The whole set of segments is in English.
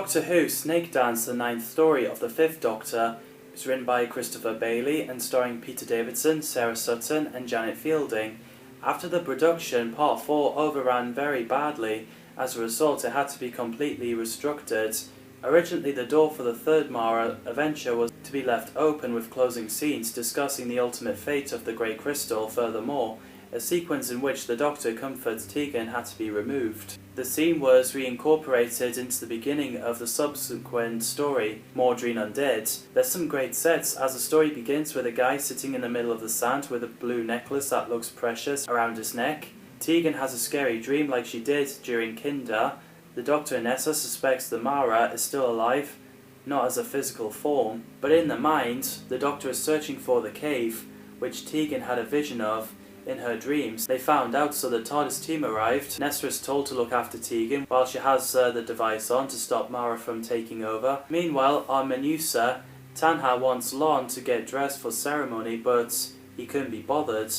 Doctor Who Snakedance, the ninth story of the Fifth Doctor, is written by Christopher Bailey and starring Peter Davison, Sarah Sutton and Janet Fielding. After the production, Part 4 overran very badly. As a result, it had to be completely restructured. Originally, the door for the third Mara adventure was to be left open with closing scenes discussing the ultimate fate of the Great Crystal. Furthermore, a sequence in which the Doctor comforts Tegan had to be removed. The scene was reincorporated into the beginning of the subsequent story, Mordreen Undead. There's some great sets, as the story begins with a guy sitting in the middle of the sand with a blue necklace that looks precious around his neck. Tegan has a scary dream like she did during Kinder. The Doctor and Nessa suspects the Mara is still alive, not as a physical form, but in the mind. The Doctor is searching for the cave, which Tegan had a vision of in her dreams. They found out, so the TARDIS team arrived. Nessa is told to look after Tegan while she has the device on to stop Mara from taking over. Meanwhile, on Menusa, Tanha wants Lon to get dressed for ceremony, but he couldn't be bothered.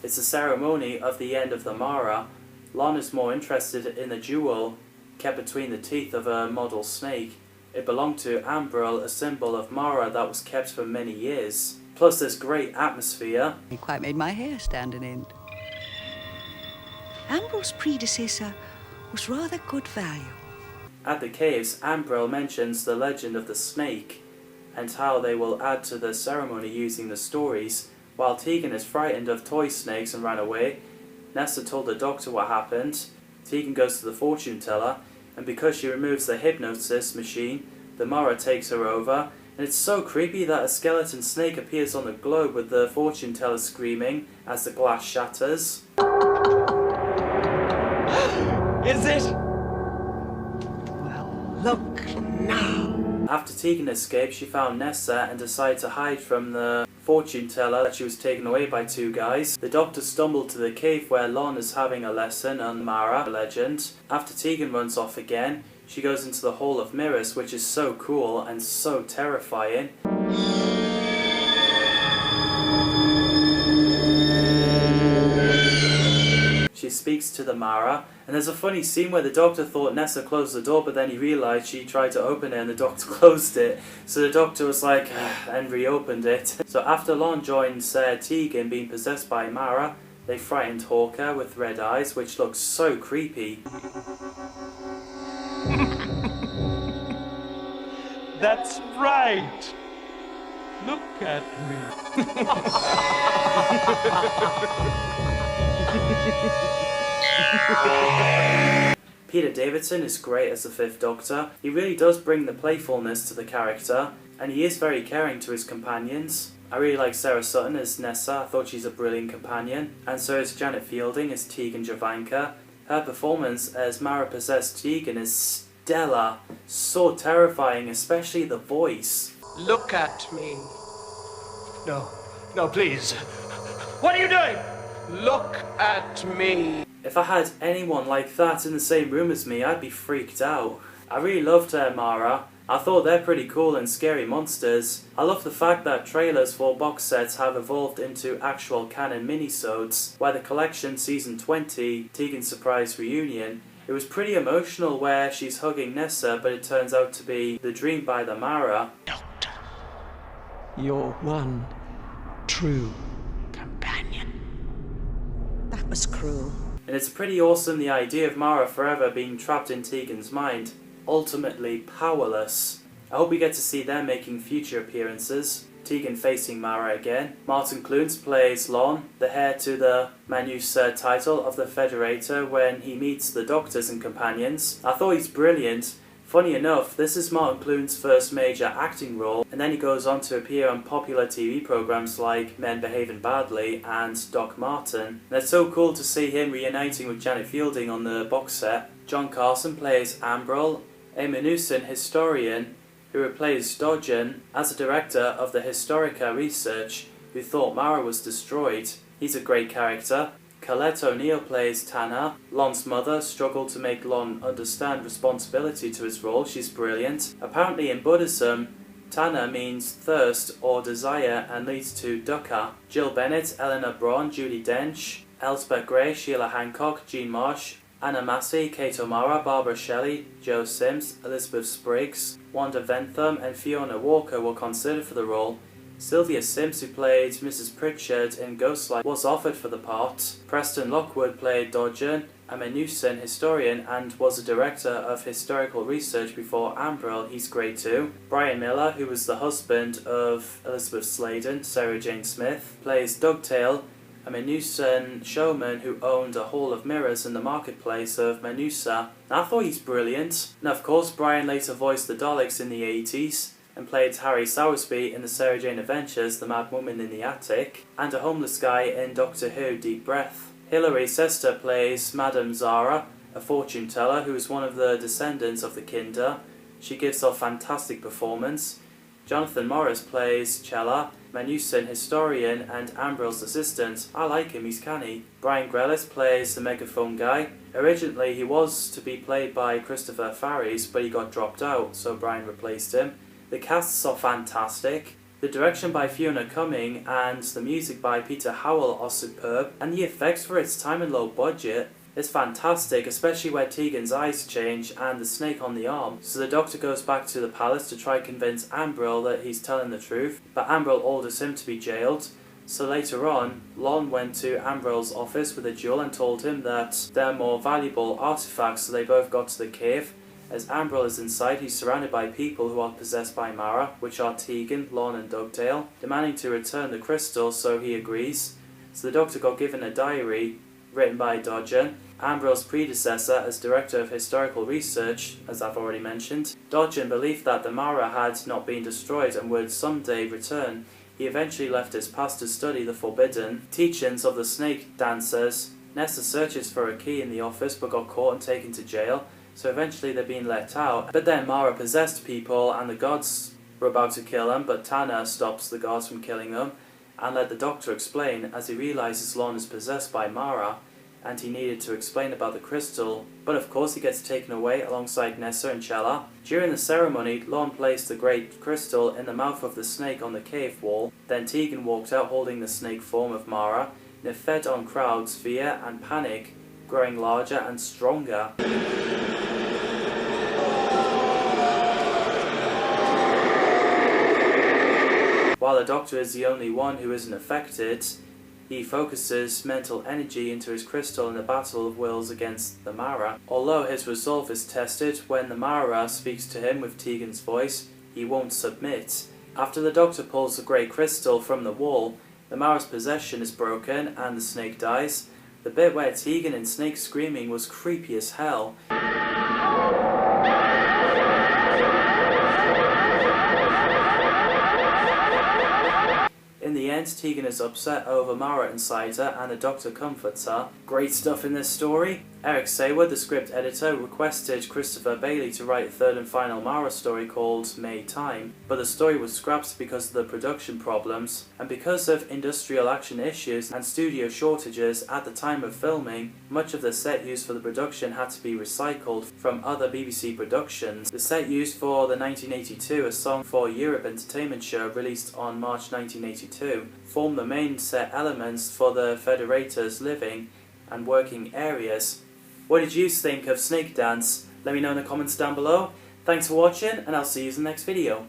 It's the ceremony of the end of the Mara. Lon is more interested in the jewel kept between the teeth of a model snake. It belonged to Ambril, a symbol of Mara that was kept for many years. Plus this great atmosphere. He quite made my hair stand on end. Ambril's predecessor was rather good value. At the caves, Ambril mentions the legend of the snake and how they will add to the ceremony using the stories. While Tegan is frightened of toy snakes and ran away, Nessa told the Doctor what happened. Tegan goes to the fortune teller, and because she removes the hypnosis machine, the Mara takes her over. And it's so creepy that a skeleton snake appears on the globe with the fortune teller screaming as the glass shatters. Is it? Well, look now. After Tegan escaped, she found Nessa and decided to hide from the fortune teller that she was taken away by two guys. The Doctor stumbled to the cave where Lon is having a lesson on Mara legend. After Tegan runs off again, she goes into the Hall of Mirrors, which is so cool and so terrifying. She speaks to the Mara, and there's a funny scene where the Doctor thought Nessa closed the door, but then he realised she tried to open it and the Doctor closed it. So the Doctor was like, and reopened it. So after Lon joins Tegan being possessed by Mara, they frightened Hawker with red eyes, which looks so creepy. That's right. Look at me. Peter Davison is great as the Fifth Doctor. He really does bring the playfulness to the character, and he is very caring to his companions. I really like Sarah Sutton as Nessa. I thought she's a brilliant companion. And so is Janet Fielding as Tegan Javanka. Her performance as Mara-possessed Tegan is stellar. So terrifying, especially the voice. Look at me. No, please. What are you doing? Look at me. If I had anyone like that in the same room as me, I'd be freaked out. I really loved Mara. I thought they're pretty cool and scary monsters. I love the fact that trailers for box sets have evolved into actual canon minisodes. Where the collection season 20, Tegan's surprise reunion, it was pretty emotional where she's hugging Nessa, but it turns out to be the dream by the Mara. Doctor, your one true companion. That was cruel. And it's pretty awesome, the idea of Mara forever being trapped in Tegan's mind, ultimately powerless. I hope we get to see them making future appearances. Tegan facing Mara again. Martin Clunes plays Lon, the heir to the Manusa title of the Federator when he meets the Doctors and companions. I thought he's brilliant. Funny enough, this is Martin Clunes' first major acting role, and then he goes on to appear on popular TV programs like Men Behaving Badly and Doc Martin. And it's so cool to see him reuniting with Janet Fielding on the box set. John Carson plays Ambril, a Menusan historian who replaced Dodgen as a director of the Historica Research, who thought Mara was destroyed. He's a great character. Colette O'Neill plays Tanha. Lon's mother struggled to make Lon understand responsibility to his role. She's brilliant. Apparently in Buddhism, Tanha means thirst or desire and leads to dukkha. Jill Bennett, Eleanor Braun, Judi Dench, Elspeth Gray, Sheila Hancock, Jean Marsh, Anna Massey, Kate O'Mara, Barbara Shelley, Jo Sims, Elizabeth Spriggs, Wanda Ventham and Fiona Walker were considered for the role. Sylvia Sims, who played Mrs. Pritchard in Ghostlight, was offered for the part. Preston Lockwood played Dodgen, a Menusan historian and was a director of historical research before Ambrell, he's great too. Brian Miller, who was the husband of Elizabeth Sladen, Sarah Jane Smith, plays Dugtail, a Menusan showman who owned a hall of mirrors in the marketplace of Menusa. I thought he's brilliant. And of course Brian later voiced the Daleks in the 80s and played Harry Sowersby in the Sarah Jane Adventures, The Mad Woman in the Attic, and a homeless guy in Doctor Who Deep Breath. Hilary Sester plays Madame Zara, a fortune teller who is one of the descendants of the Kinder. She gives off fantastic performance. Jonathan Morris plays Chella, Menusan historian and Ambrell's assistant. I like him, he's canny. Brian Grellis plays the megaphone guy. Originally he was to be played by Christopher Farris, but he got dropped out, so Brian replaced him. The casts are fantastic. The direction by Fiona Cumming and the music by Peter Howell are superb, and the effects for its time and low budget is fantastic, especially where Tegan's eyes change and the snake on the arm. So the Doctor goes back to the palace to try convince Ambrell that he's telling the truth, but Ambrell orders him to be jailed. So later on, Lon went to Ambrell's office with a jewel and told him that they're more valuable artifacts, so they both got to the cave. As Ambrell is inside, he's surrounded by people who are possessed by Mara, which are Tegan, Lon and Dugdale, demanding to return the crystal, so he agrees. So the Doctor got given a diary written by Dodgen, Ambrell's predecessor as Director of Historical Research, as I've already mentioned. Dodgen believed that the Mara had not been destroyed and would someday return. He eventually left his past to study the forbidden teachings of the Snakedancers. Nesta searches for a key in the office but got caught and taken to jail. So eventually they're being let out, but then Mara possessed people and the gods were about to kill them, but Tanner stops the gods from killing them and let the Doctor explain as he realises Lon is possessed by Mara and he needed to explain about the crystal, but of course he gets taken away alongside Nessa and Chella. During the ceremony, Lon placed the great crystal in the mouth of the snake on the cave wall, then Tegan walked out holding the snake form of Mara, and it fed on crowds' fear and panic, growing larger and stronger. While the Doctor is the only one who isn't affected, he focuses mental energy into his crystal in the battle of wills against the Mara. Although his resolve is tested when the Mara speaks to him with Tegan's voice, he won't submit. After the Doctor pulls the grey crystal from the wall, the Mara's possession is broken and the snake dies. The bit where Tegan and Snake screaming was creepy as hell. In the end, Tegan is upset over Mara inside her and the Doctor comforts her. Great stuff in this story. Eric Saywood, the script editor, requested Christopher Bailey to write a third and final Mara story called May Time, but the story was scrapped because of the production problems, and because of industrial action issues and studio shortages at the time of filming, much of the set used for the production had to be recycled from other BBC productions. The set used for the 1982 A Song for Europe entertainment show released on March 1982 formed the main set elements for the Federators' living and working areas. What did you think of Snakedance? Let me know in the comments down below. Thanks for watching, and I'll see you in the next video.